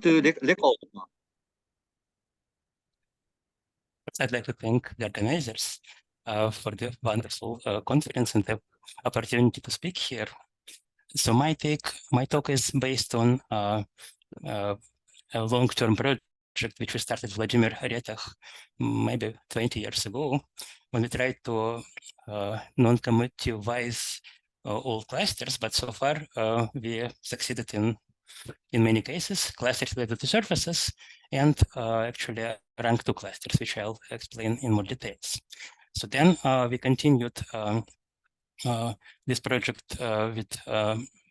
record. I'd like to thank the organizers for the wonderful conference and the opportunity to speak here. So my talk is based on a long-term project which we started Vladimir Retach maybe 20 years ago, when we tried to non-commutative all clusters, but so far we succeeded in many cases, clusters related to surfaces, and actually rank 2 clusters, which I'll explain in more details. So then we continued this project with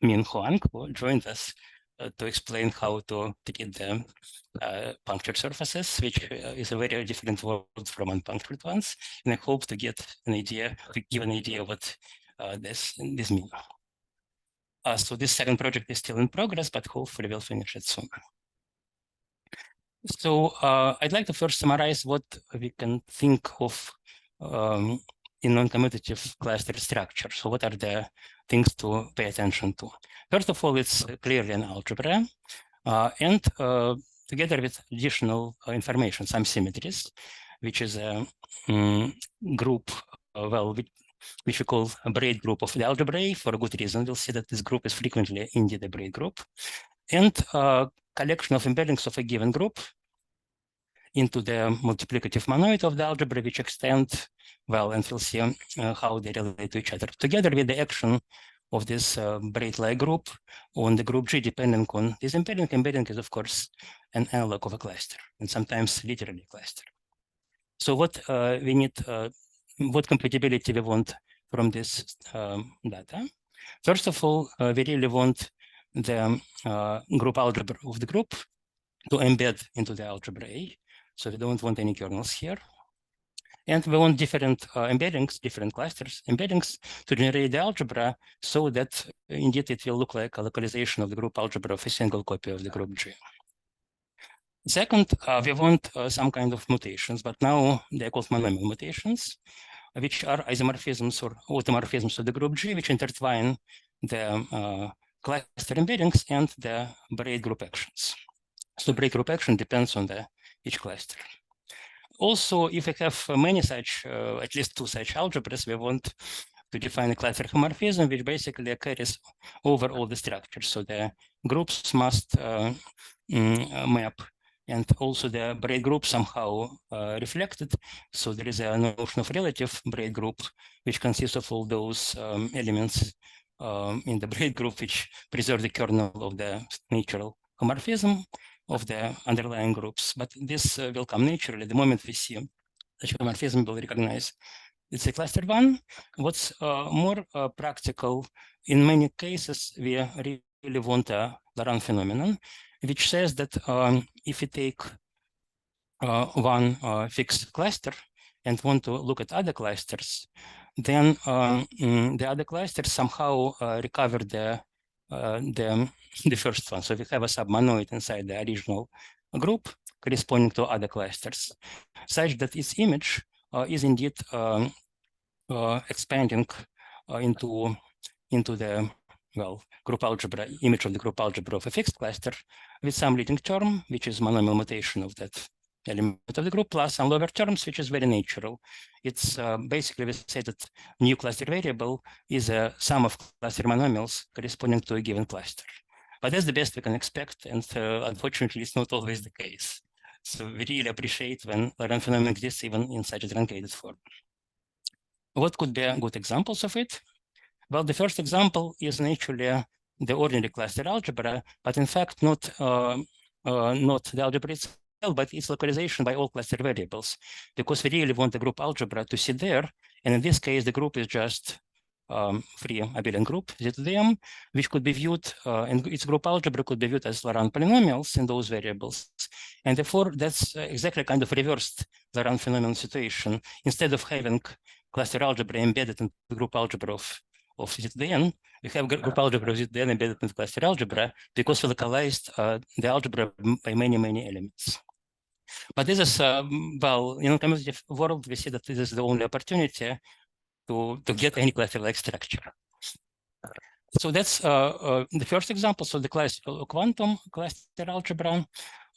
Min Huang, who joined us to explain how to get the punctured surfaces, which is a very different word from unpunctured ones. And I hope to get an idea, to give an idea what this means. So this second project is still in progress, but hopefully we'll finish it soon. So I'd like to first summarize what we can think of in non-commutative cluster structure. So what are the things to pay attention to? First of all, it's clearly an algebra, and together with additional information, some symmetries, which is a group, which we call a braid group of the algebra for a good reason. We'll see that this group is frequently indeed a braid group, and collection of embeddings of a given group into the multiplicative monoid of the algebra, which extend well, and we'll see how they relate to each other, together with the action of this braid-like group on the group G, depending on this embedding. Embedding is, of course, an analog of a cluster, and sometimes literally a cluster. So what we need, what compatibility we want from this data? First of all, we really want the group algebra of the group to embed into the algebra A. So we don't want any kernels here. And we want different embeddings, different clusters, embeddings to generate the algebra so that indeed it will look like a localization of the group algebra of a single copy of the group G. Second, we want some kind of mutations, but now they're called monomial mutations, which are isomorphisms or automorphisms of the group G, which intertwine the cluster embeddings and the braid group actions. So braid group action depends on each cluster. Also, if we have many such, at least 2 such algebras, we want to define a cluster homomorphism, which basically carries over all the structures. So the groups must map, and also the braid group somehow reflected. So there is a notion of relative braid group, which consists of all those elements in the braid group, which preserve the kernel of the natural homomorphism of the underlying groups. But this will come naturally. The moment we see such homomorphism, we'll recognize it's a cluster 1. What's more practical, in many cases, we really want a Laurent phenomenon, which says that if we take one fixed cluster and want to look at other clusters, then the other clusters somehow recover the first one. So we have a submonoid inside the original group corresponding to other clusters, such that its image is indeed expanding into the group algebra, image of the group algebra of a fixed cluster with some leading term, which is monomial mutation of that element of the group, plus some lower terms, which is very natural. It's basically, we say that new cluster variable is a sum of cluster monomials corresponding to a given cluster. But that's the best we can expect, and unfortunately, it's not always the case. So we really appreciate when Laurent phenomenon exists even in such a truncated form. What could be good examples of it? Well, the first example is naturally the ordinary cluster algebra, but in fact not the algebra itself, but its localization by all cluster variables, because we really want the group algebra to sit there. And in this case, the group is just free abelian group, ZDM, which could be viewed, and its group algebra could be viewed as Laurent polynomials in those variables. And therefore, that's exactly kind of reversed Laurent phenomenon situation. Instead of having cluster algebra embedded in the group algebra of ZDN, we have group algebra of ZDN embedded in cluster algebra because we localized the algebra by many, many elements. But this is, well, in a commutative world, we see that this is the only opportunity to get any cluster-like structure. So that's the first example. So the classical quantum cluster algebra.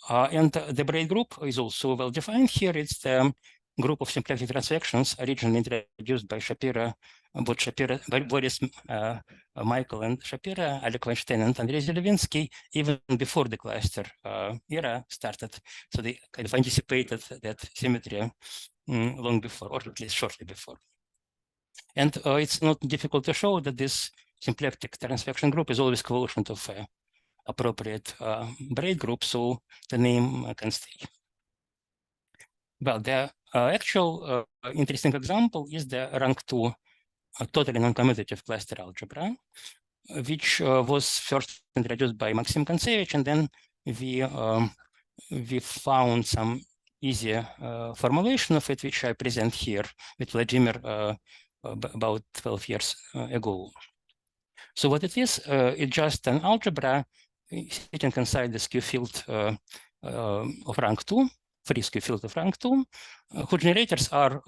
And the braid group is also well defined here. It's the group of symplectic transactions originally introduced by Shapira, by Boris Michael and Shapira, Alec Weinstein and Andrei Zelevinsky, even before the cluster era started. So they kind of anticipated that symmetry long before, or at least shortly before. And it's not difficult to show that this symplectic transaction group is always quotient of appropriate braid group, so the name can stay. Well, the actual interesting example is the rank 2 totally non-commutative cluster algebra, which was first introduced by Maxim Kontsevich, and then we found some easier formulation of it, which I present here with Vladimir about 12 years ago. So what it is, it's just an algebra sitting inside the skew field of rank 2, free skew field of rank 2, whose generators are,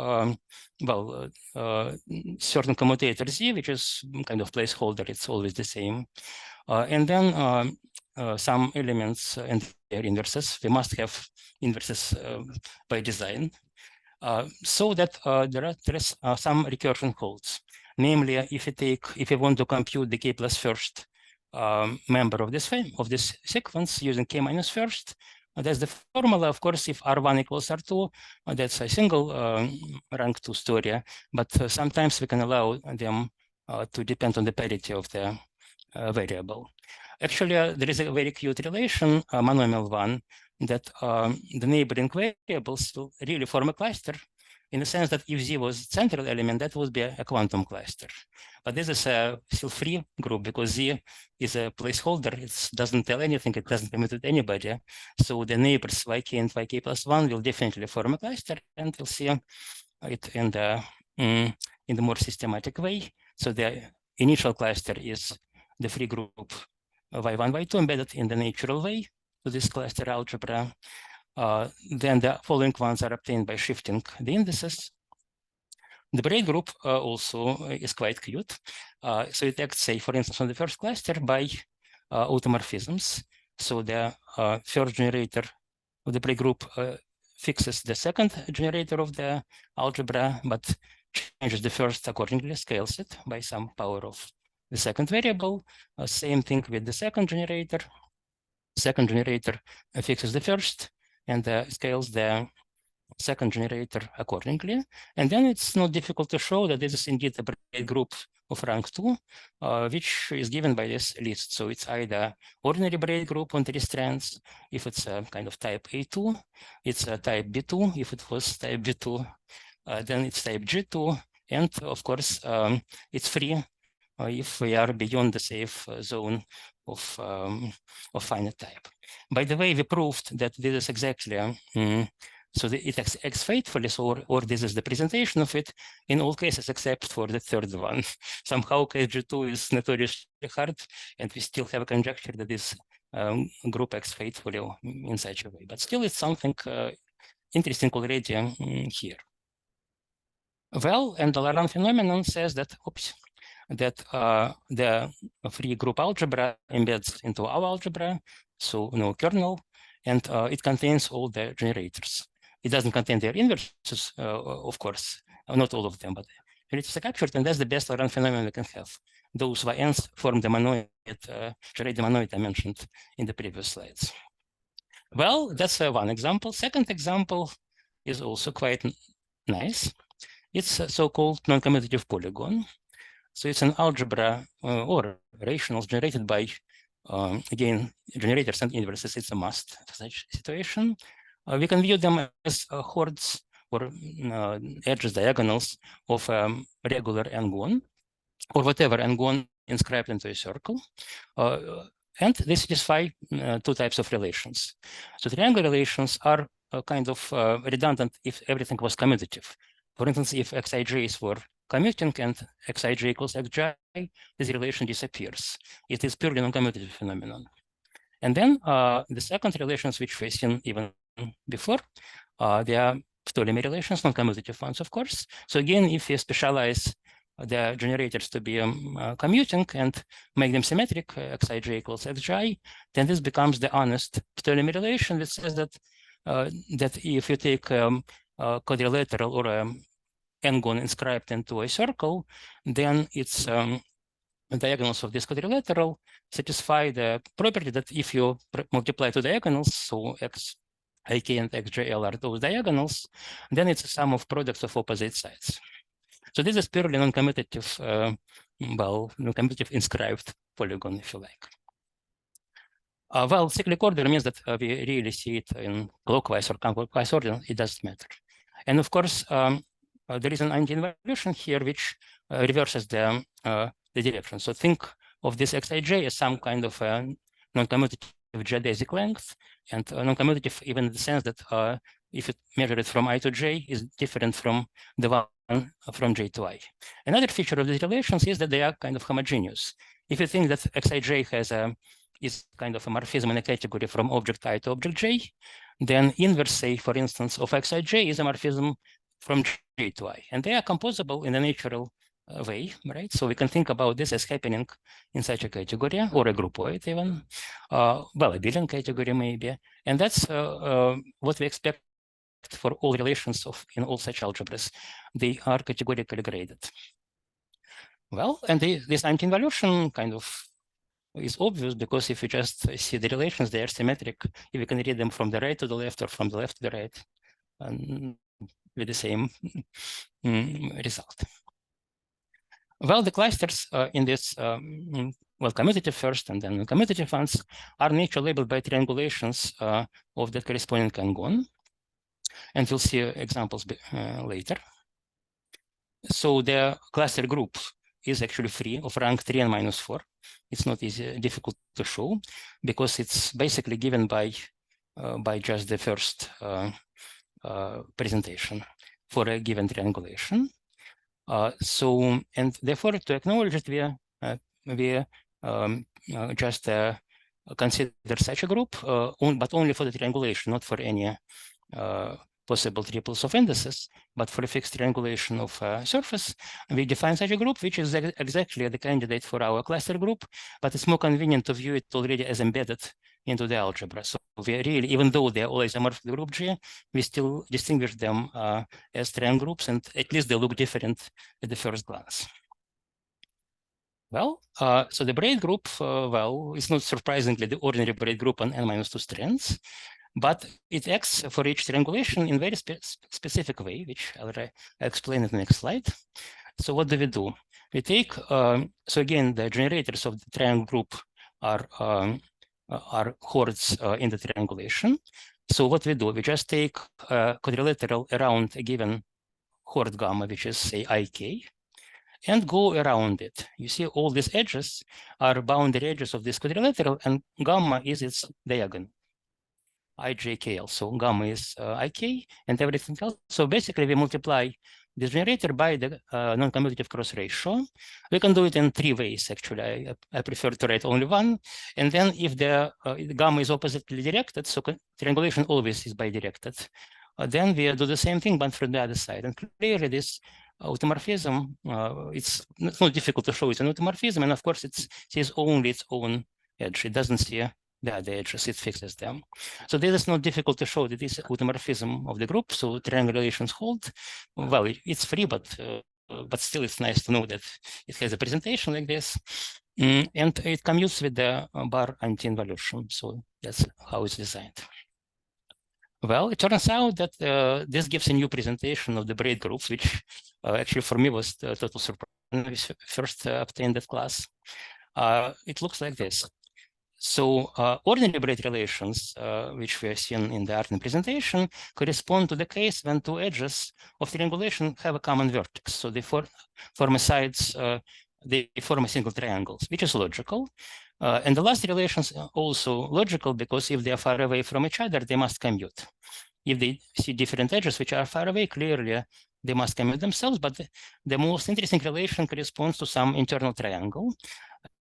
certain commutator Z, which is kind of placeholder, it's always the same. And then some elements and their inverses. We must have inverses by design. So that there is some recursion holds. Namely, if you want to compute the k plus first member of this sequence using k minus first, that's the formula. Of course, if R1 equals R2, that's a single rank 2 story, but sometimes we can allow them to depend on the parity of the variable. Actually, there is a very cute relation, monomial one, that the neighboring variables will really form a cluster, in the sense that if Z was central element, that would be a quantum cluster. But this is a still free group because Z is a placeholder. It doesn't tell anything. It doesn't commute with anybody. So the neighbors yk and yk plus 1 will definitely form a cluster, and we'll see it in the more systematic way. So the initial cluster is the free group y1, y2 embedded in the natural way to this cluster algebra. Then the following ones are obtained by shifting the indices. The braid group also is quite cute. So it acts, say, for instance, on the first cluster by automorphisms. So the first generator of the braid group fixes the second generator of the algebra, but changes the first accordingly, scales it by some power of the second variable. Same thing with the second generator. Second generator fixes the first and scales the second generator accordingly. And then it's not difficult to show that this is indeed a braid group of rank 2, which is given by this list. So it's either ordinary braid group on 3 strands, if it's a kind of type A2, it's a type B2, if it was type B2, then it's type G2, and of course, it's free if we are beyond the safe zone of finite type. By the way, we proved that this is exactly so it acts faithfully, or this is the presentation of it in all cases except for the third one. Somehow KG2 is notoriously hard, and we still have a conjecture that this group acts faithfully in such a way. But still, it's something interesting already here. Well, and the Laurent phenomenon says that, that the free group algebra embeds into our algebra, so no kernel, and it contains all the generators. It doesn't contain their inverses, of course, not all of them, but generators are captured, and that's the best Laurent phenomenon we can have. Those YNs form the monoid, generate the monoid I mentioned in the previous slides. Well, that's one example. Second example is also quite nice. It's a so-called non-commutative polygon. So it's an algebra or rationals generated by, again, generators and inverses. It's a must for such situation. We can view them as hordes or edges, diagonals of regular n-gon, or whatever n-gon inscribed into a circle. And they satisfy 2 types of relations. So triangle relations are kind of redundant if everything was commutative. For instance, if xij's were commuting and xij equals xj, this relation disappears. It is purely non-commutative phenomenon. And then the second relations, which we've seen even before, they are Ptolemy relations, non-commutative ones, of course. So again, if you specialize the generators to be commuting and make them symmetric, xij equals xj, then this becomes the honest Ptolemy relation that says that that if you take a quadrilateral or a n-gon inscribed into a circle, then its diagonals of this quadrilateral satisfy the property that if you multiply two diagonals, so xik and xjl are those diagonals, then it's a sum of products of opposite sides. So this is purely non-commutative, non-commutative inscribed polygon, if you like. Well, cyclic order means that we really see it in clockwise or counterclockwise order. It doesn't matter. And of course, there is an anti-involution here which reverses the direction. So think of this xij as some kind of non-commutative geodesic length, and non-commutative even in the sense that if you measure it from I to j is different from the one from j to I. Another feature of these relations is that they are kind of homogeneous. If you think that xij has is kind of a morphism in a category from object I to object j, then inverse, say, for instance, of xij is a morphism from j to I, and they are composable in a natural way, right? So we can think about this as happening in such a category or a groupoid even, well, a Billion category maybe, and that's what we expect for all relations in all such algebras. They are categorically graded. Well, and this anti-involution kind of is obvious because if you just see the relations, they are symmetric. If you can read them from the right to the left or from the left to the right, with the same result. Well, the clusters in this, well, commutative first and then commutative ones are naturally labeled by triangulations of the corresponding n-gon. And we'll see examples later. So the cluster group is actually free of rank 3 and minus 4. It's not difficult to show because it's basically given by just the first presentation for a given triangulation. So, and therefore, to acknowledge it, we just consider such a group, but only for the triangulation, not for any possible triples of indices, but for a fixed triangulation of a surface. We define such a group, which is exactly the candidate for our cluster group, but it's more convenient to view it already as embedded into the algebra. So we really, even though they're all isomorphic group G, we still distinguish them as triangle groups, and at least they look different at the first glance. Well, so the braid group, well, it's not surprisingly the ordinary braid group on n-2 strands, but it acts for each triangulation in a very specific way, which I'll explain in the next slide. So what do? We take, so again, the generators of the triangle group are chords in the triangulation. So what we do, we just take a quadrilateral around a given chord gamma, which is, say, ik, and go around it. You see all these edges are boundary edges of this quadrilateral, and gamma is its diagonal. IJKL, so gamma is IK and everything else. So basically we multiply this generator by the non-commutative cross ratio. We can do it in 3 ways, actually. I prefer to write only one. And then if the gamma is oppositely directed, so triangulation always is bidirected, then we do the same thing, but from the other side. And clearly this automorphism, it's not difficult to show it's an automorphism, and of course it sees only its own edge. It doesn't see the other edges, it fixes them. So this is not difficult to show that this automorphism of the group, so triangle relations hold. Well, it's free, but still it's nice to know that it has a presentation like this. And it commutes with the bar anti-involution. So that's how it's designed. Well, it turns out that this gives a new presentation of the braid groups, which actually for me was a total surprise when we first obtained that class. It looks like this. So ordinary braid relations, which we have seen in the Artin presentation, correspond to the case when two edges of triangulation have a common vertex. So they form a sides, they form a single triangle, which is logical. And the last relations are also logical because if they are far away from each other, they must commute. If they see different edges which are far away, clearly they must commute themselves. But the most interesting relation corresponds to some internal triangle.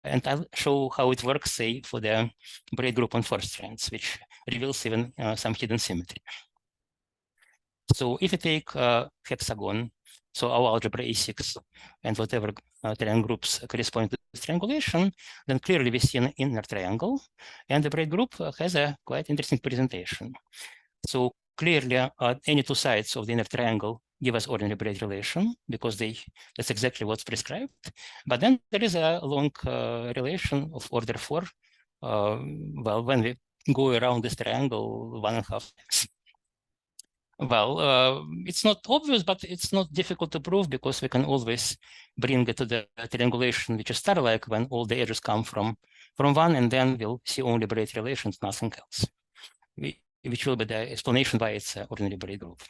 And I'll show how it works, say, for the braid group on 4 strands, which reveals even some hidden symmetry. So if you take a hexagon So our algebra A6 and whatever triangle groups correspond to this triangulation, then clearly we see an inner triangle, and the braid group has a quite interesting presentation. So clearly, any two sides of the inner triangle give us ordinary braid relation because that's exactly what's prescribed. But then there is a long relation of order 4. Well, when we go around this triangle 1.5 times. Well, it's not obvious, but it's not difficult to prove because we can always bring it to the triangulation, which is star-like when all the edges come from 1, and then we'll see only braid relations, nothing else, which will be the explanation why it's an ordinary braid group.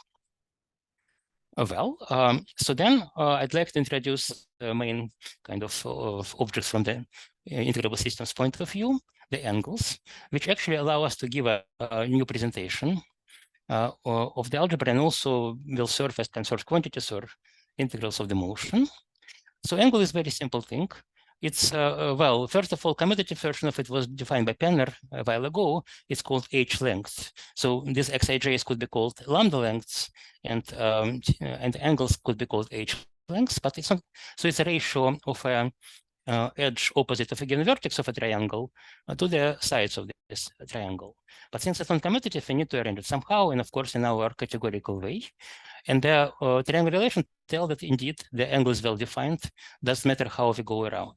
So then I'd like to introduce the main kind of objects from the integrable systems point of view, the angles, which actually allow us to give a new presentation of the algebra, and also will serve as conserved quantities or integrals of the motion. So angle is a very simple thing. It's, well, first of all, commutative version of it was defined by Penner a while ago. It's called h length. So these xij's could be called lambda lengths, and angles could be called h lengths, but it's not. So it's a ratio of a edge opposite of a given vertex of a triangle to the sides of this triangle. But since it's non-commutative, we need to arrange it somehow, and of course in our categorical way. And the triangle relation tells that indeed the angle is well defined, doesn't matter how we go around.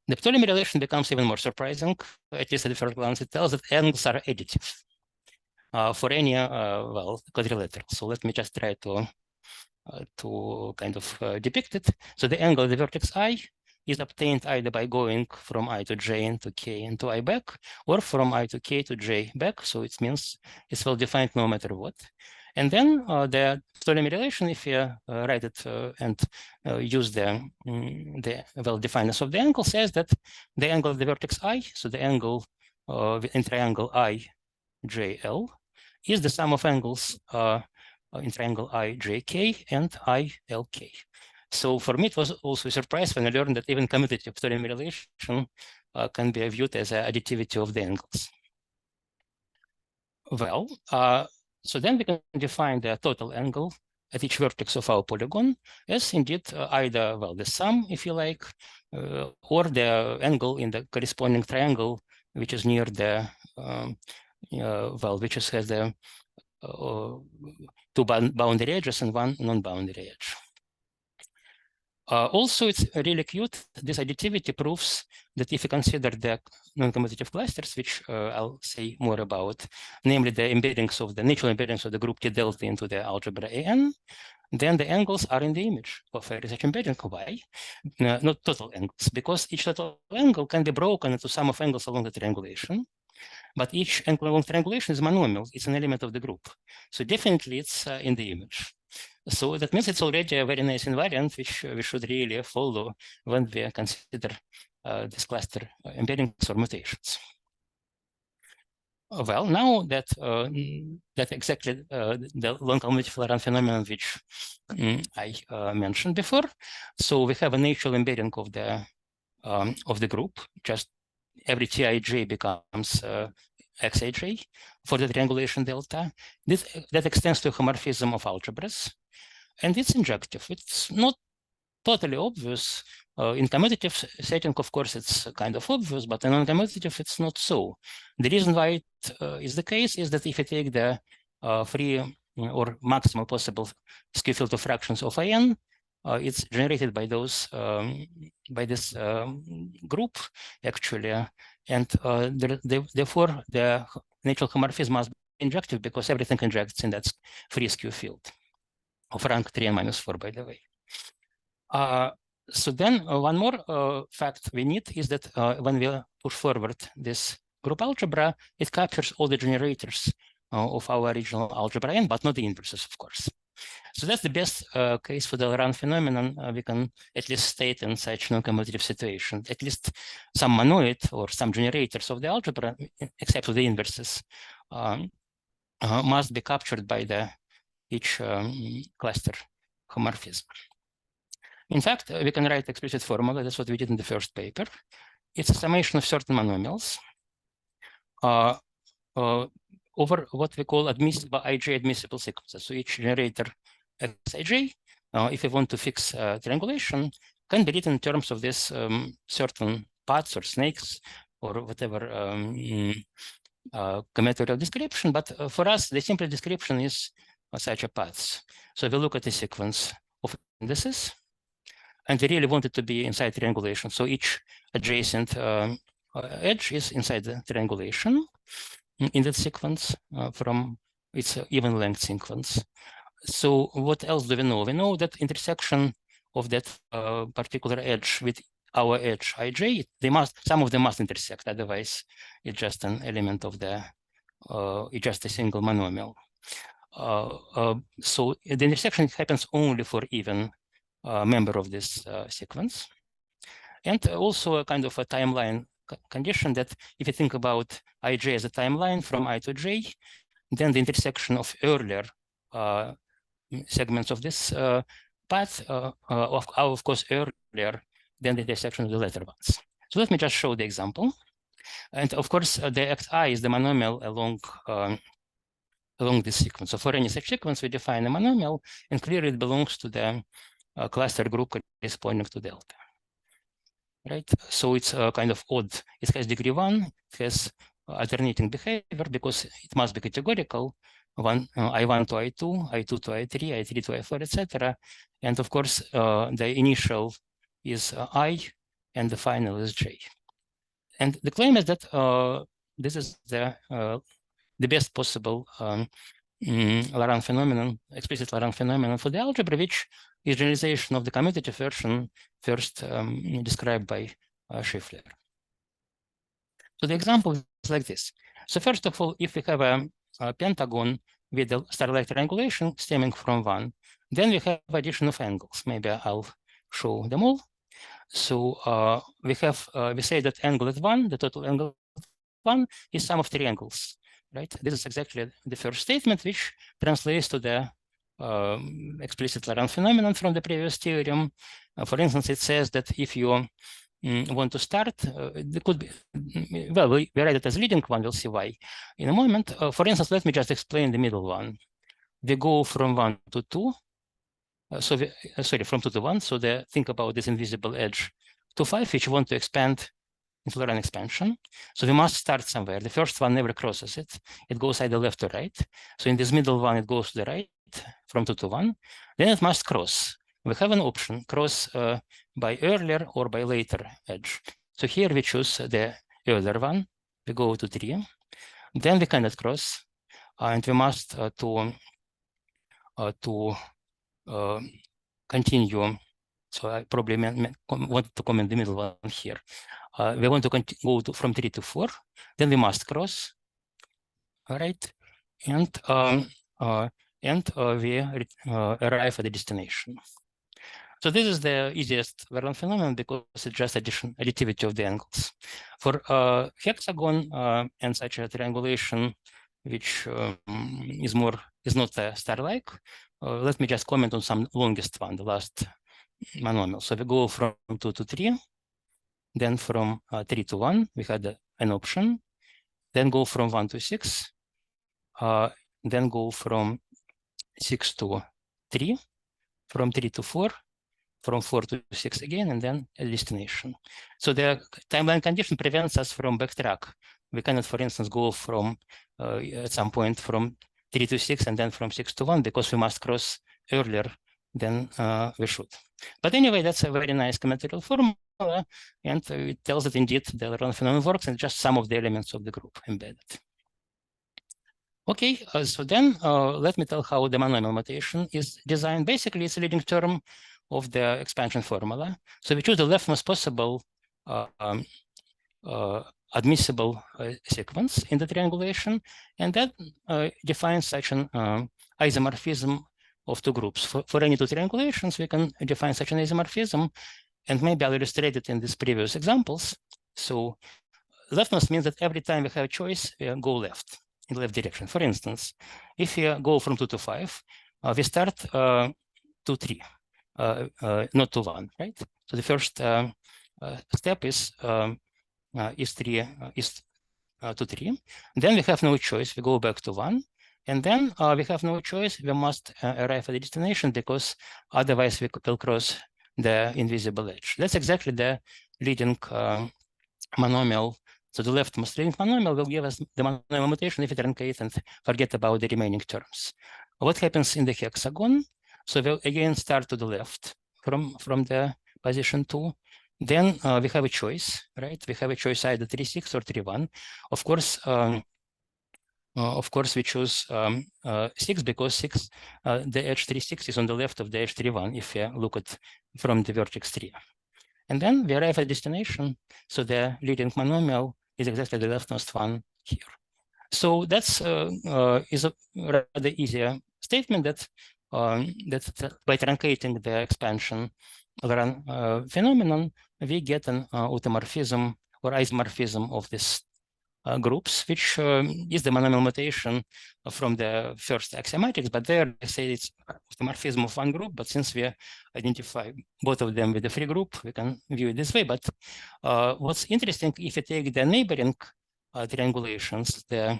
The Ptolemy relation becomes even more surprising, at least at the first glance. It tells that angles are additive for any, well, quadrilateral. So let me just try to kind of depict it. So the angle of the vertex I is obtained either by going from I to j into k into I back, or from I to k to j back. So it means it's well defined no matter what. And then the Ptolemy relation, if you write it and use the well definedness of the angle, says that the angle of the vertex I, so the angle in triangle IJL, is the sum of angles in triangle IJK and ILK. So for me, it was also a surprise when I learned that even commutative Ptolemy relation can be viewed as an additivity of the angles. Well, so then we can define the total angle at each vertex of our polygon as indeed either, well, the sum, if you like, or the angle in the corresponding triangle, which is near the, well, which has the two boundary edges and one non-boundary edge. Also, it's really cute. This additivity proves that if you consider the non-commutative clusters, which I'll say more about, namely the embeddings of the natural embeddings of the group T delta into the algebra AN, then the angles are in the image of a such embedding. Why? Not total angles, because each total angle can be broken into sum of angles along the triangulation. But each angle along triangulation is monomial. It's an element of the group. So definitely it's in the image. So that means it's already a very nice invariant, which we should really follow when we consider this cluster embeddings or mutations. Well, now that that exactly the long-commutative Laurent phenomenon which I mentioned before, so we have a natural embedding of the group. Just every Tij becomes Xij for the triangulation delta. That extends to a homomorphism of algebras. And it's injective. It's not totally obvious. In commutative setting, of course, it's kind of obvious, but in non-commutative, it's not so. The reason why it is the case is that if you take the free or maximal possible skew filter fractions of IN, it's generated by those by this group actually, and therefore the natural homomorphism must be injective because everything injects in that free skew field of rank 3 and -4, by the way. So then one more fact we need is that when we push forward this group algebra, it captures all the generators of our original algebra N, but not the inverses, of course. So that's the best case for the Laurent phenomenon we can at least state in such non-commutative situation. At least some monoid or some generators of the algebra, except for the inverses, must be captured by each cluster homomorphism. In fact, we can write explicit formula. That's what we did in the first paper. It's a summation of certain monomials over what we call admissible IJ admissible sequences. So each generator Xij if we want to fix triangulation, can be written in terms of this certain paths or snakes or whatever combinatorial description. But for us, the simple description is such a paths. So we look at the sequence of indices, and we really want it to be inside triangulation. So each adjacent edge is inside the triangulation in that sequence from its even length sequence. So what else do we know? We know that intersection of that particular edge with our edge ij, some of them must intersect, otherwise it's just an element of the, it's just a single monomial. So the intersection happens only for even member of this sequence. And also a kind of a timeline condition that if you think about ij as a timeline from I to j, then the intersection of earlier segments of this path are of course earlier than the intersection of the later ones. So let me just show the example. And of course, the act I is the monomial along this sequence. So for any such sequence, we define a monomial, and clearly it belongs to the cluster group corresponding to delta. Right? So it's kind of odd. It has degree 1, it has alternating behavior because it must be categorical. I1 to I2, I2 to I3, I3 to I4, etc. And of course, the initial is I, and the final is J. And the claim is that this is the best possible Laurent phenomenon, explicit Laurent phenomenon for the algebra, which is generalization of the commutative version first described by Schiffler. So the example is like this. So first of all, if we have a pentagon with a star-like triangulation stemming from 1, then we have addition of angles. Maybe I'll show them all. So we say that angle at 1, the total angle at 1 is sum of 3 angles. Right? This is exactly the first statement, which translates to the explicit Laurent phenomenon from the previous theorem. For instance, it says that if you want to start, it could be, well, we write it as leading one, we'll see why in a moment. For instance, let me just explain the middle one. We go from 1 to 2. From 2 to 1. So think about this invisible edge to 5, which you want to expand into Laurent expansion. So we must start somewhere. The first one never crosses it. It goes either left or right. So in this middle one, it goes to the right from 2 to 1. Then it must cross. We have an option, cross by earlier or by later edge. So here we choose the earlier one. We go to 3. Then we cannot cross. And we must continue. So I probably want to comment the middle one here. We want to go from 3 to 4, then we must cross, all right, and we arrive at the destination. So this is the easiest Laurent phenomenon because it's just additivity of the angles. For hexagon and such a triangulation, which is not star-like, let me just comment on some longest one, the last monomial. So we go from 2 to 3. Then from 3 to 1, we had an option. Then go from 1 to 6. Then go from 6 to 3. From 3 to 4. From 4 to 6 again, and then a destination. So the timeline condition prevents us from backtrack. We cannot, for instance, go from at some point from 3 to 6 and then from 6 to 1 because we must cross earlier than we should. But anyway, that's a very nice combinatorial formula, and it tells that indeed the Laurent phenomenon works and just some of the elements of the group embedded. Okay, so then let me tell how the monomial notation is designed. Basically, it's a leading term of the expansion formula. So we choose the leftmost possible admissible sequence in the triangulation, and that defines such an isomorphism of two groups. For any two triangulations, we can define such an isomorphism, and maybe I'll illustrate it in these previous examples. So leftmost means that every time we have a choice, we go left, in the left direction. For instance, if we go from 2 to 5, we start to 3, not to 1, right? So the first step is to 3. Then we have no choice. We go back to 1, And then we have no choice. We must arrive at the destination because otherwise we will cross the invisible edge. That's exactly the leading monomial. So the leftmost leading monomial will give us the monomial mutation if we truncate and forget about the remaining terms. What happens in the hexagon? So we'll again start to the left from the position 2. Then we have a choice, right? We have a choice either 3, 6 or 3, 1. Of course, we choose 6 because 6, the edge 3, 6 is on the left of the edge 3, 1 if we look at from the vertex 3. And then we arrive at destination. So the leading monomial is exactly the leftmost one here. So that's is a rather easier statement that by truncating the expansion phenomenon, we get an automorphism or isomorphism of this groups, which is the monomial mutation from the first axiomatics, but there they say it's automorphism of one group, but since we identify both of them with the free group, we can view it this way. But what's interesting, if you take the neighboring triangulations, the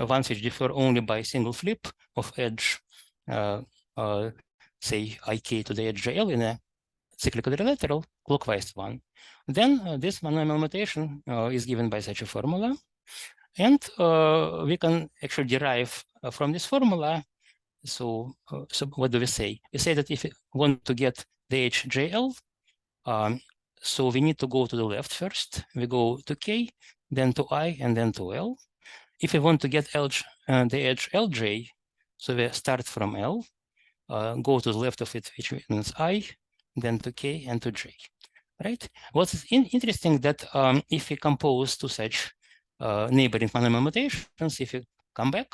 ones which differ only by single flip of edge, say ik to the edge JL in a cyclic quadrilateral, clockwise one, then this monomial mutation is given by such a formula. And we can actually derive from this formula. So what do we say? We say that if we want to get the HJL, so we need to go to the left first. We go to K, then to I, and then to L. If we want to get the edge LJ, so we start from L, go to the left of it, which means I, then to K, and to J. Right? What's interesting that if we compose two such neighboring monomial mutations, if you come back,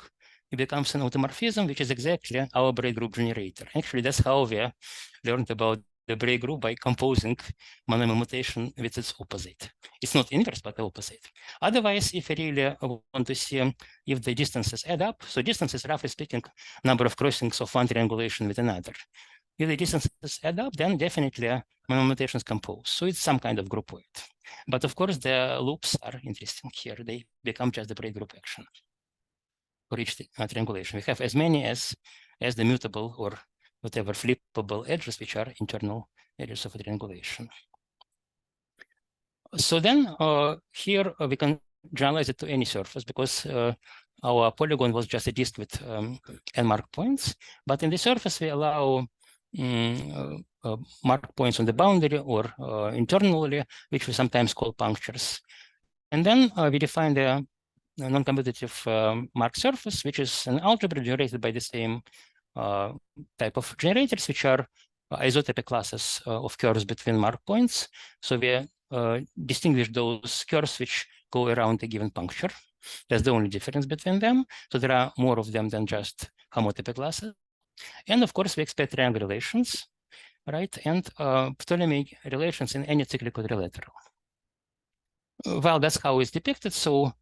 it becomes an automorphism, which is exactly our Bray group generator. Actually, that's how we learned about the Bray group, by composing monomial mutation with its opposite. It's not inverse, but the opposite. Otherwise, if we really want to see if the distances add up, so distance is, roughly speaking, number of crossings of one triangulation with another. If the distances add up, then definitely monomial mutations compose. So it's some kind of groupoid. But of course, the loops are interesting here. They become just the Bray group action for each triangulation. We have as many as the mutable or whatever flippable edges, which are internal edges of a triangulation. So then here we can generalize it to any surface because our polygon was just a disk with n mark points. But in the surface, we allow mark points on the boundary or internally, which we sometimes call punctures. And then we define the non-commutative mark surface, which is an algebra generated by the same type of generators, which are isotopic classes of curves between mark points. So we distinguish those curves which go around a given puncture. That's the only difference between them. So there are more of them than just homotopy classes. And of course, we expect triangle relations, right? And Ptolemaic relations in any cyclic quadrilateral. Well, that's how it's depicted. So,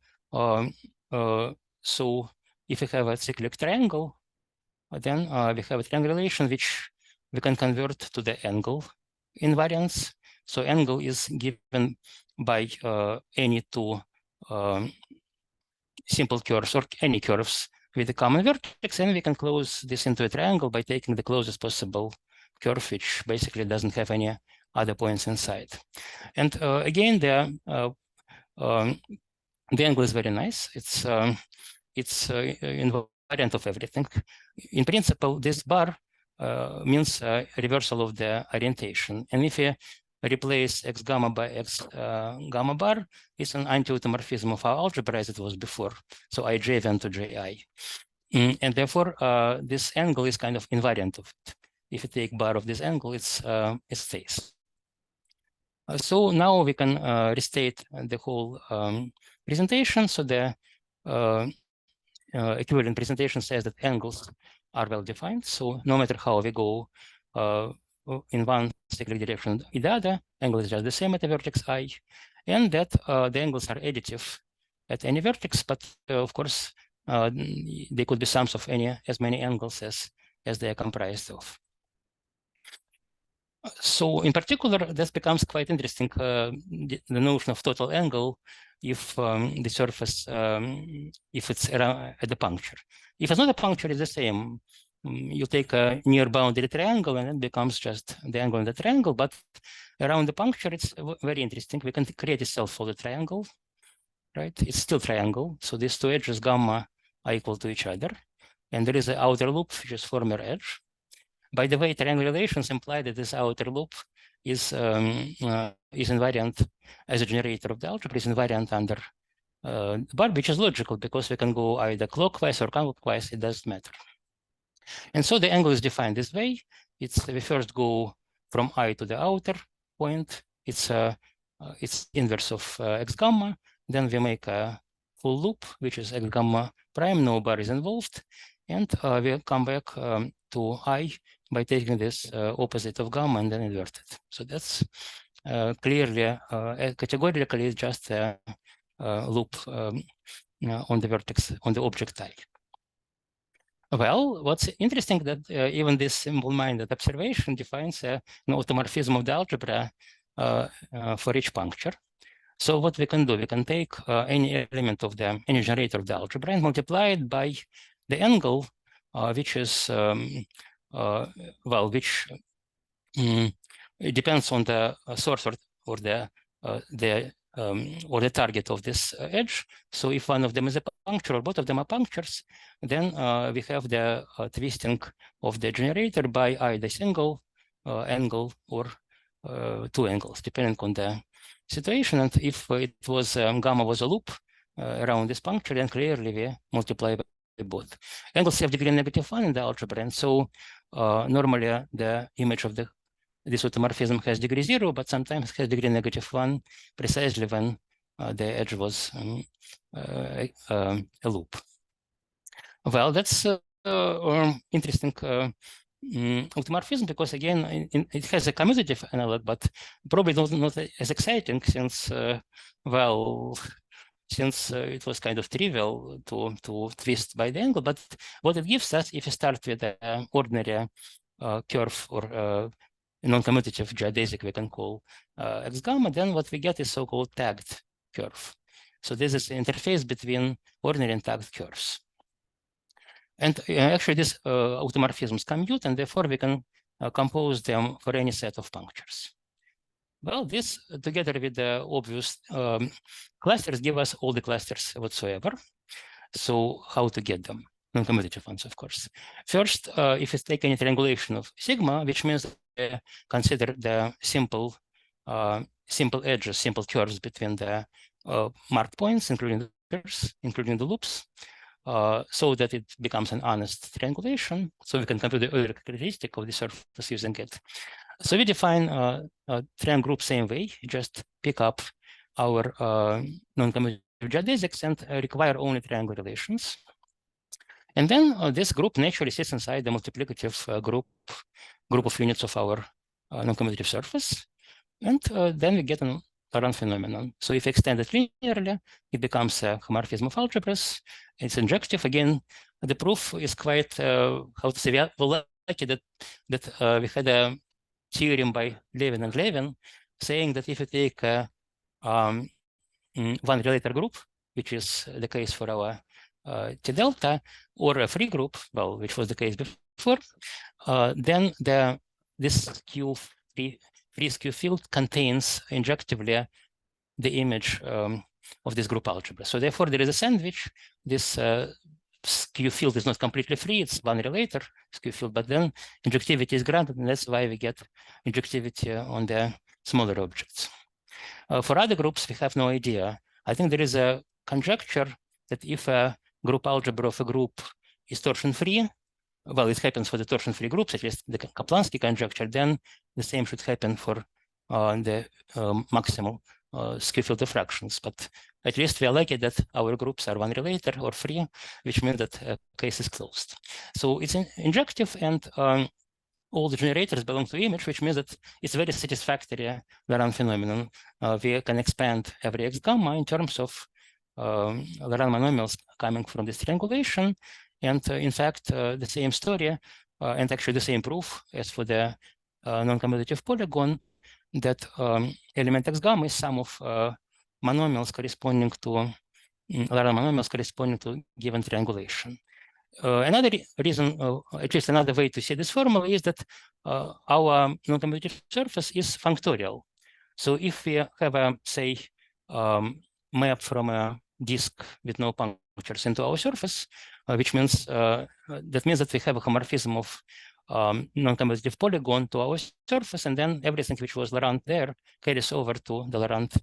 so if we have a cyclic triangle, then we have a triangle relation which we can convert to the angle invariance. So angle is given by any two simple curves or any curves with a common vertex, and we can close this into a triangle by taking the closest possible curve, which basically doesn't have any other points inside. And again, the angle is very nice. It's invariant of everything. In principle, this bar means a reversal of the orientation. And if you replace x gamma by x gamma bar, it's an anti-automorphism of our algebra as it was before. So ij went to ji. And therefore, this angle is kind of invariant of it. If you take bar of this angle, it stays. So now we can restate the whole presentation. So the equivalent presentation says that angles are well defined. So no matter how we go in one cyclic direction or the other, angle is just the same at the vertex I, and that the angles are additive at any vertex, but of course they could be sums of as many angles as they are comprised of. So in particular, this becomes quite interesting, the notion of total angle if the surface, if it's around at the puncture. If it's not a puncture, it's the same. You take a near boundary triangle and it becomes just the angle in the triangle, but around the puncture, it's very interesting. We can create a self-folded triangle, right? It's still triangle. So these two edges gamma are equal to each other. And there is an outer loop, which is former edge. By the way, triangle relations imply that this outer loop is invariant as a generator of the algebra, is invariant under bar, which is logical because we can go either clockwise or counterclockwise, it doesn't matter. And so the angle is defined this way. We first go from I to the outer point. It's inverse of x gamma. Then we make a full loop, which is x gamma prime, no bar is involved. And we come back to I by taking this opposite of gamma and then invert it. So that's clearly, categorically just a loop on the vertex, on the object I. Well, what's interesting that even this simple-minded observation defines an automorphism of the algebra for each puncture. So what we can do, we can take any element of any generator of the algebra and multiply it by the angle, which is, which it depends on the source or the target of this edge. So if one of them is a puncture or both of them are punctures, then we have the twisting of the generator by either single angle or two angles, depending on the situation. And if it was gamma was a loop around this puncture, then clearly we multiply by both. Angles have degree -1 in the algebra, and so normally the image of this automorphism has degree 0, but sometimes it has degree -1 precisely when the edge was a loop. Well, that's interesting automorphism because, again, it has a commutative analog, but probably not as exciting since, since it was kind of trivial to twist by the angle. But what it gives us, if you start with an ordinary curve or non-commutative geodesic, we can call x gamma, then what we get is so-called tagged curve. So this is the interface between ordinary and tagged curves. And actually, these automorphisms commute, and therefore we can compose them for any set of punctures. Well, this, together with the obvious clusters, give us all the clusters whatsoever. So how to get them? Non-commutative ones, of course. First, if it's take any triangulation of sigma, which means consider the simple edges, simple curves between the marked points, including the curves, including the loops, so that it becomes an honest triangulation. So we can compute the Euler characteristic of the surface using it. So we define a triangle group same way, just pick up our non-commutative geodesics and require only triangle relations. And then this group naturally sits inside the multiplicative group of units of our non-commutative surface. And then we get an Laurent phenomenon. So if extend it linearly, it becomes a homomorphism of algebras. It's injective. Again, the proof is quite, how to say, we're lucky that we had a theorem by Levin and Levin saying that if you take one relator group, which is the case for our T delta, or a free group, well, which was the case before, then this free skew field contains injectively the image of this group algebra. So therefore, there is a sandwich. This skew field is not completely free. It's one relator skew field, but then injectivity is granted, and that's why we get injectivity on the smaller objects. For other groups, we have no idea. I think there is a conjecture that if a group algebra of a group is torsion-free, well, it happens for the torsion-free groups, at least the Kaplansky conjecture, then the same should happen for the maximal skew field diffractions. But at least we are lucky that our groups are one relator or free, which means that a case is closed. So it's injective, and all the generators belong to image, which means that it's very satisfactory Laurent phenomenon. We can expand every x gamma in terms of Laurent monomials coming from this triangulation. And in fact, the same story, and actually the same proof as for the non-commutative polygon, that element x gamma is sum of monomials corresponding to Laurent monomials corresponding to given triangulation. Another reason, at least another way to see this formula is that our non-commutative surface is functorial. So if we have a, say, map from a disk with no punctures into our surface, which means that means that we have a homomorphism of non-commutative polygon to our surface, and then everything which was Laurent there carries over to the Laurent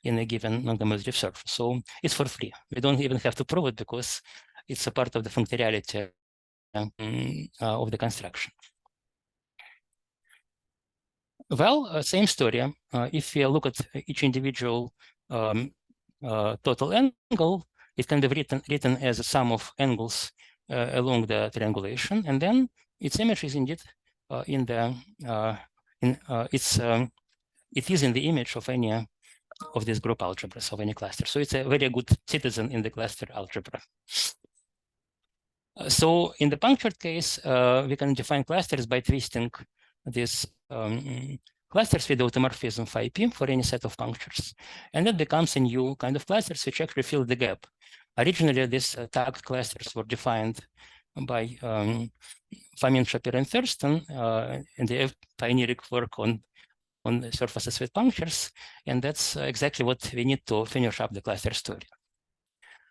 in a given non-commutative surface. So it's for free. We don't even have to prove it because it's a part of the functoriality of the construction. Well, same story. If we look at each individual total angle, it can be written as a sum of angles along the triangulation, and then its symmetry is indeed in the it is in the image of any of these group algebras of any cluster. So it's a very good citizen in the cluster algebra. So in the punctured case, we can define clusters by twisting these clusters with automorphism phi p for any set of punctures. And that becomes a new kind of clusters which actually fill the gap. Originally, these tagged clusters were defined by Famin, Shapiro, and Thurston, and they have pioneering work on surfaces with punctures. And that's exactly what we need to finish up the cluster story.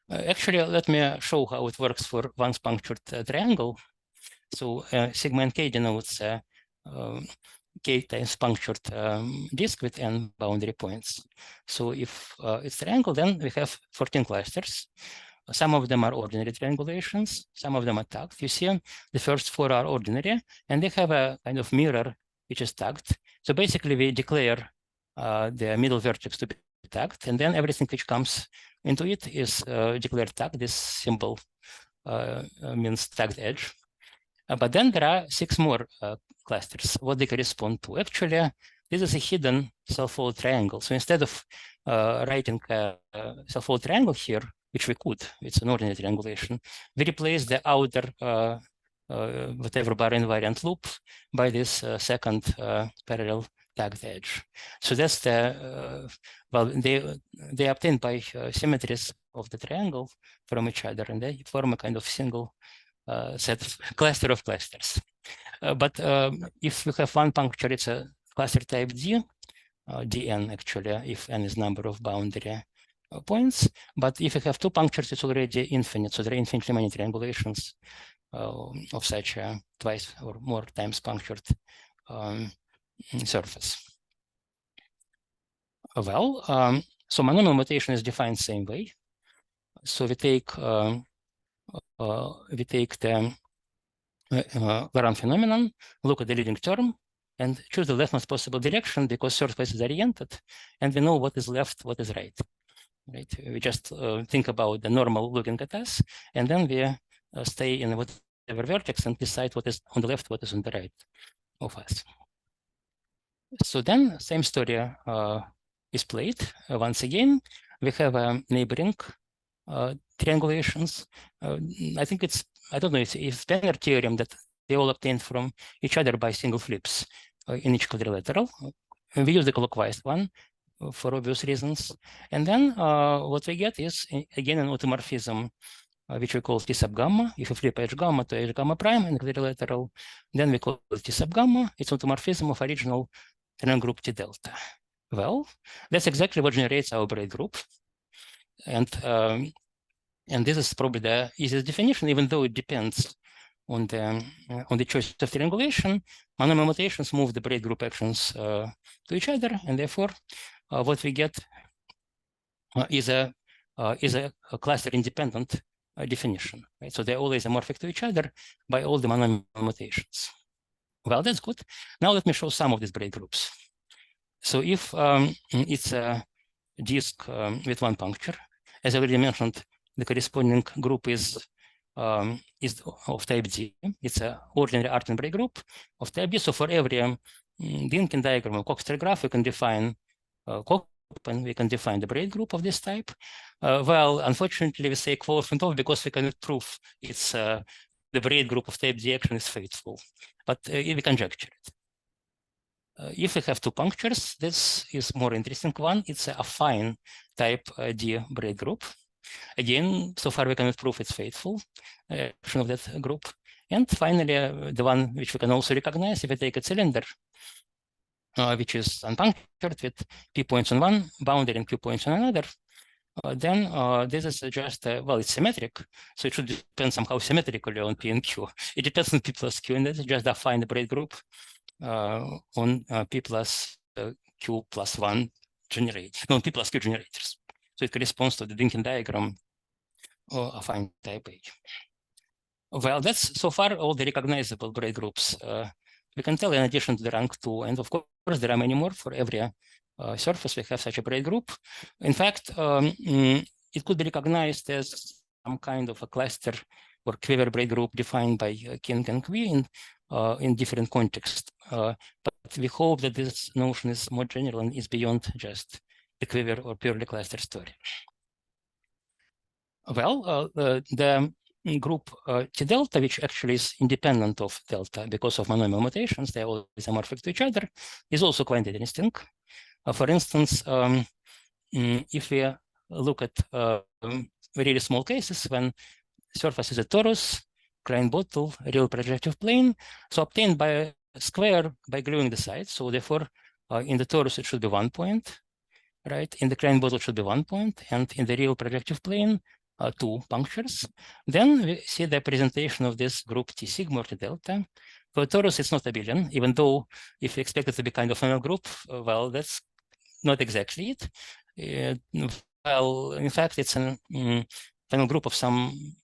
Actually, let me show how it works for once punctured triangle. So sigma nk denotes k times punctured disk with n boundary points. So if it's triangle, then we have 14 clusters. Some of them are ordinary triangulations, some of them are tagged. You see, the first 4 are ordinary, and they have a kind of mirror which is tagged. So basically, we declare the middle vertex to be tagged, and then everything which comes into it is declared tagged. This symbol means tagged edge. But then there are 6 more clusters. What they correspond to? Actually, this is a hidden self-fold triangle. So instead of writing a self-fold triangle here, which we could, it's an ordinary triangulation, we replace the outer whatever bar invariant loop by this second parallel tagged edge. So that's the, well, they obtained by symmetries of the triangle from each other, and they form a kind of single set of cluster of clusters. But if you have one puncture, it's a cluster type D, Dn actually, if n is number of boundary points. But if you have 2 punctures, it's already infinite. So there are infinitely many triangulations of such a twice or more times punctured surface. Well, so monomial mutation is defined same way. So we take the Laurent phenomenon, look at the leading term, and choose the leftmost possible direction because surface is oriented, and we know what is left, what is right. Right? We just think about the normal looking at us, and then we stay in whatever vertex and decide what is on the left, what is on the right of us. So then, same story is played. Once again, we have neighboring triangulations. I think it's, I don't know, it's a Spanner theorem that they all obtained from each other by single flips in each quadrilateral. And we use the clockwise one for obvious reasons. And then what we get is, again, an automorphism, which we call T sub gamma. If you flip H gamma to H gamma prime in quadrilateral, then we call it T sub gamma. It's automorphism of original triangle group T delta. Well, that's exactly what generates our braid group. And this is probably the easiest definition, even though it depends on the choice of triangulation. Monomial mutations move the braid group actions to each other, and therefore what we get is a cluster independent definition. Right? So they're all isomorphic to each other by all the monomial mutations. Well, that's good. Now let me show some of these braid groups. So if it's a disk with one puncture, as I already mentioned, the corresponding group is of type D. It's an ordinary Artin braid group of type D. So for every Dynkin diagram or Coxeter graph, we can define and we can define the braid group of this type. Well, unfortunately, we say quotient because we cannot prove it's the braid group of type D action is faithful, but we conjecture it. If we have two punctures, this is more interesting one. It's a affine type D braid group. Again, so far we cannot prove it's faithful version of that group. And finally, the one which we can also recognize, if we take a cylinder, which is unpunctured with p points on one boundary and q points on another, then this is just, well, it's symmetric. So it should depend somehow symmetrically on p and q. It depends on p plus q, and that's just a affine braid group on p plus q plus one p plus q generators. So it corresponds to the Dynkin diagram or affine type A. Well, that's so far all the recognizable braid groups. We can tell in addition to the rank 2, and of course there are many more. For every surface we have such a braid group. In fact, it could be recognized as some kind of a cluster or quiver braid group defined by King and Qui in different contexts. But we hope that this notion is more general and is beyond just the quiver or purely cluster story. Well, the group T delta, which actually is independent of delta because of monomial mutations, they are all isomorphic to each other, is also quite interesting. For instance, if we look at really small cases when surface is a torus, Klein bottle, real projective plane, so obtained by a square by gluing the sides. So therefore, in the torus, it should be 1 point, right? In the Klein bottle, it should be 1 point, and in the real projective plane, 2 punctures. Then we see the presentation of this group T sigma or T delta. For torus, it's not abelian, even though if you expect it to be kind of final group, well, that's not exactly it. Well, in fact, it's a final group of some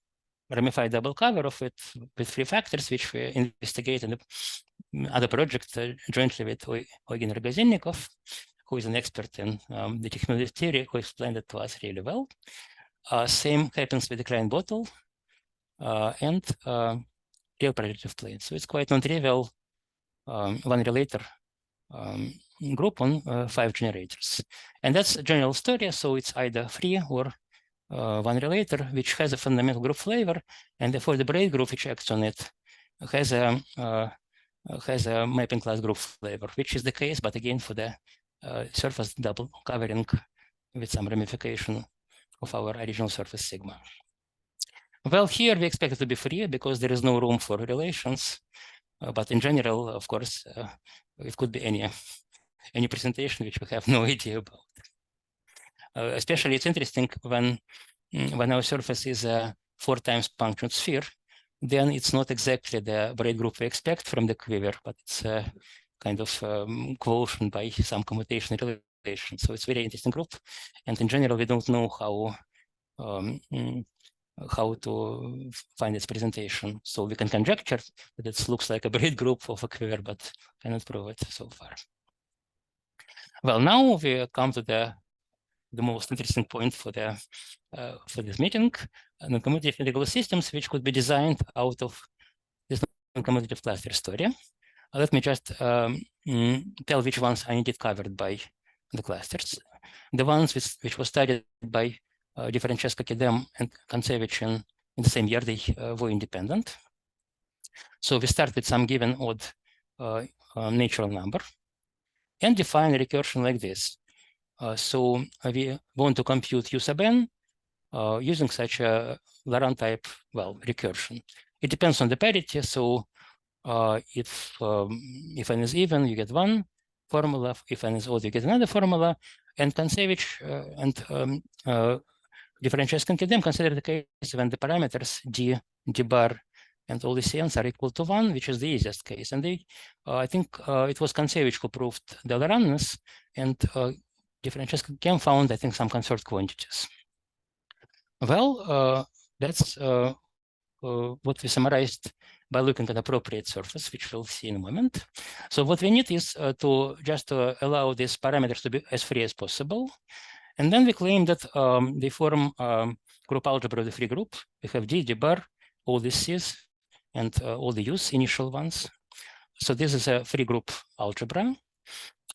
ramified double cover of it with 3 factors, which we investigate in other project jointly with Eugen Rogozinnikov, who is an expert in the technology theory, who explained it to us really well. Same happens with the Klein bottle and real projective plane. So it's quite non-trivial one relator group on 5 generators. And that's a general story. So it's either free or one relator, which has a fundamental group flavor, and therefore the braid group which acts on it has a mapping class group flavor, which is the case, but again for the surface double covering with some ramification of our original surface sigma. Well, here we expect it to be free because there is no room for relations, but in general, of course, it could be any presentation which we have no idea about. Especially it's interesting when our surface is a 4 times punctured sphere, then it's not exactly the braid group we expect from the quiver, but it's a kind of quotient by some commutation relation. So it's a very interesting group. And in general, we don't know how to find its presentation. So we can conjecture that it looks like a braid group of a quiver, but cannot prove it so far. Well, now we come to the most interesting point for this meeting, noncommutative integrable systems, which could be designed out of this noncommutative cluster story. Let me just tell which ones are indeed covered by the clusters. The ones which were studied by Di Francesco Kedem and Kontsevich in the same year, they were independent. So we start with some given odd natural number and define a recursion like this. So we want to compute U sub n using such a Laurent type, well, recursion. It depends on the parity. So if n is even, you get one formula. If n is odd, you get another formula. And Kontsevich and Di Francesco and Kedem consider the case when the parameters d bar, and all the CNs are equal to 1, which is the easiest case. And they, I think it was Kontsevich who proved the Laurentness, and Di Francesco and Kedem found, I think, some conserved quantities. Well, that's what we summarized by looking at appropriate surface, which we'll see in a moment. So what we need is to just allow these parameters to be as free as possible. And then we claim that they form group algebra of the free group. We have d bar, all the C's, and all the U's, initial ones. So this is a free group algebra.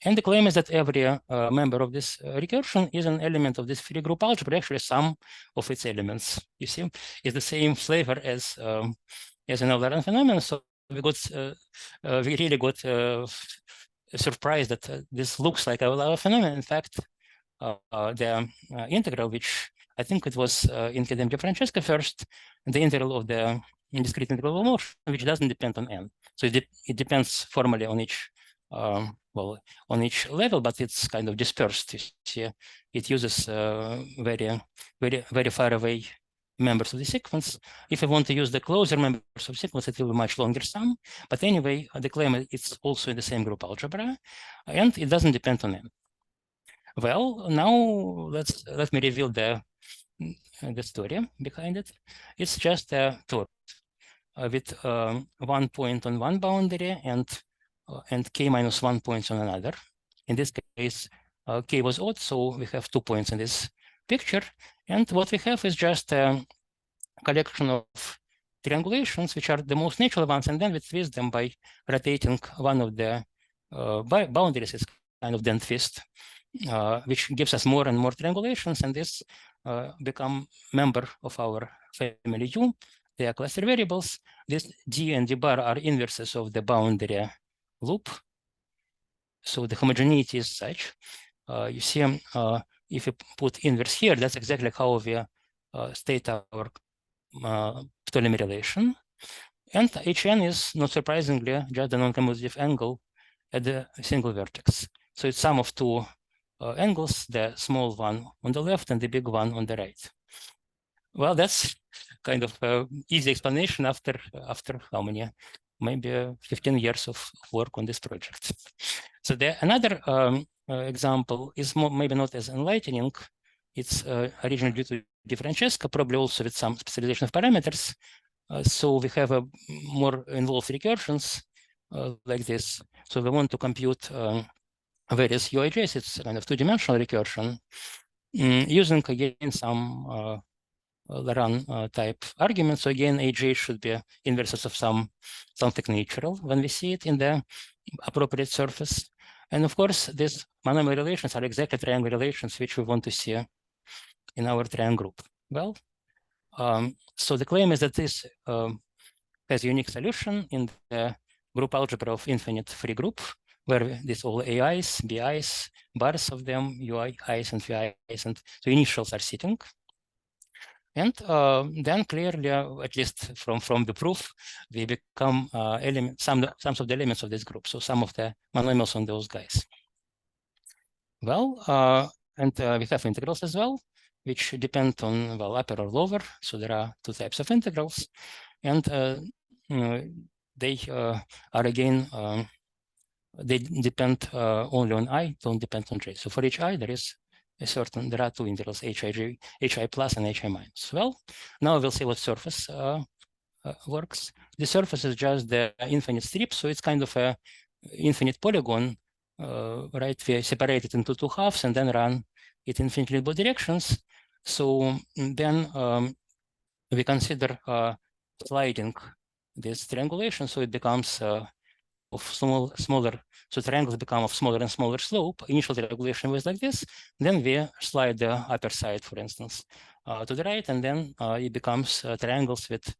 And the claim is that every member of this recursion is an element of this free group algebra, actually some of its elements, you see, is the same flavor as an Laurent phenomenon. So we got, we really got surprised that this looks like a Euler phenomenon. In fact, the integral, which I think it was in Kedem Francesca first, the integral of the discrete integral motion, which doesn't depend on n. So it depends formally on each on each level, but it's kind of dispersed. You see, it uses very far away members of the sequence. If I want to use the closer members of the sequence, it will be much longer sum. But anyway, the claim it's also in the same group algebra, and it doesn't depend on n. Well, now let me reveal the story behind it. It's just a torus with 1 point on one boundary and k minus 1 points on another. In this case, k was odd, so we have 2 points in this picture. And what we have is just a collection of triangulations, which are the most natural ones, and then we twist them by rotating one of the boundaries. It's kind of then twist, which gives us more and more triangulations, and this become member of our family U. They are cluster variables. This d and d bar are inverses of the boundary loop. So the homogeneity is such. You see, if you put inverse here, that's exactly how we state our Ptolemy relation. And Hn is, not surprisingly, just the non-commutative angle at the single vertex. So it's sum of two angles, the small one on the left and the big one on the right. Well, that's kind of easy explanation after how many? Maybe 15 years of work on this project. So another example is maybe not as enlightening. It's originally due to Di Francesca, probably also with some specialization of parameters. So we have a more involved recursions like this. So we want to compute various UIJs. It's kind of two-dimensional recursion using again some Laurent type arguments. So again, AJ should be inverses of something natural when we see it in the appropriate surface. And of course, these monomial relations are exactly triangle relations which we want to see in our triangle group. Well, so the claim is that this has a unique solution in the group algebra of infinite free group, where this all AIs, BIs, bars of them, UIs and VIs, and the initials are sitting. And then clearly, at least from the proof, we become sums of the elements of this group. So some of the monomials on those guys. Well, and we have integrals as well, which depend on, well, upper or lower. So there are two types of integrals. And they are again, they depend only on I, don't depend on J. So for each I, there are two integrals, HI plus and HI minus. Well, now we'll see what surface works. The surface is just the infinite strip, so it's kind of a infinite polygon, right? We separate it into two halves and then run it infinitely both directions. So then we consider sliding this triangulation, so it becomes of smaller, so triangles become of smaller and smaller slope. Initial triangulation was like this. Then we slide the upper side, for instance, to the right, and then it becomes triangles with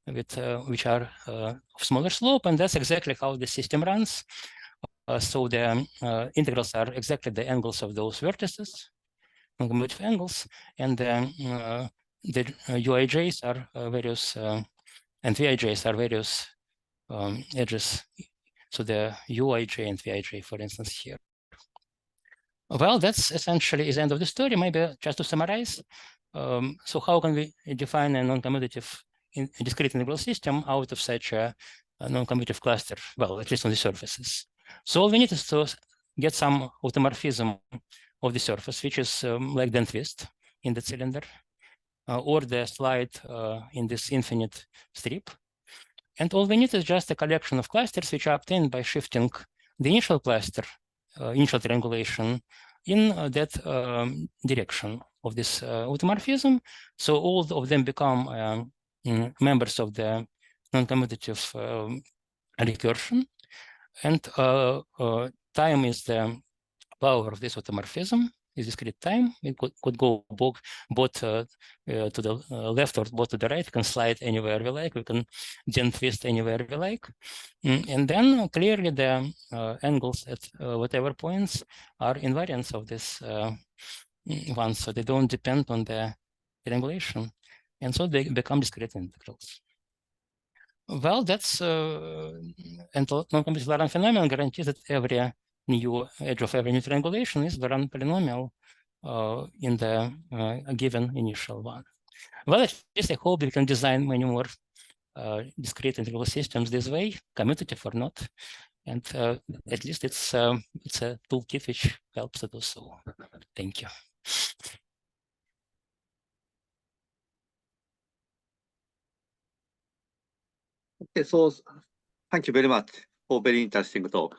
which are of smaller slope, and that's exactly how the system runs. So the integrals are exactly the angles of those vertices, non-commutative angles, and the UIJs are various, and VIJs are various edges. So the UIJ and VIJ, for instance, here. Well, that's essentially the end of the story. Maybe just to summarize. So how can we define a non-commutative discrete integral system out of such a non-commutative cluster? Well, at least on the surfaces. So all we need is to get some automorphism of the surface, which is like the twist in the cylinder, or the slide in this infinite strip. And all we need is just a collection of clusters which are obtained by shifting the initial cluster, initial triangulation, in that direction of this automorphism. So all of them become members of the non-commutative recursion. And time is the power of this automorphism. with discrete time. It could go both to the left or both to the right. We can slide anywhere we like. We can gem twist anywhere we like. And then clearly the angles at whatever points are invariants of this one, so they don't depend on the triangulation, and so they become discrete integrals. Well, that's and non-complex Laurent phenomenon guarantees that every new edge of every new triangulation is Laurent polynomial in the given initial one. Well, at least I hope we can design many more discrete integral systems this way, commutative or not. And at least it's a toolkit which helps to do so. Thank you. Okay, so thank you very much for very interesting talk.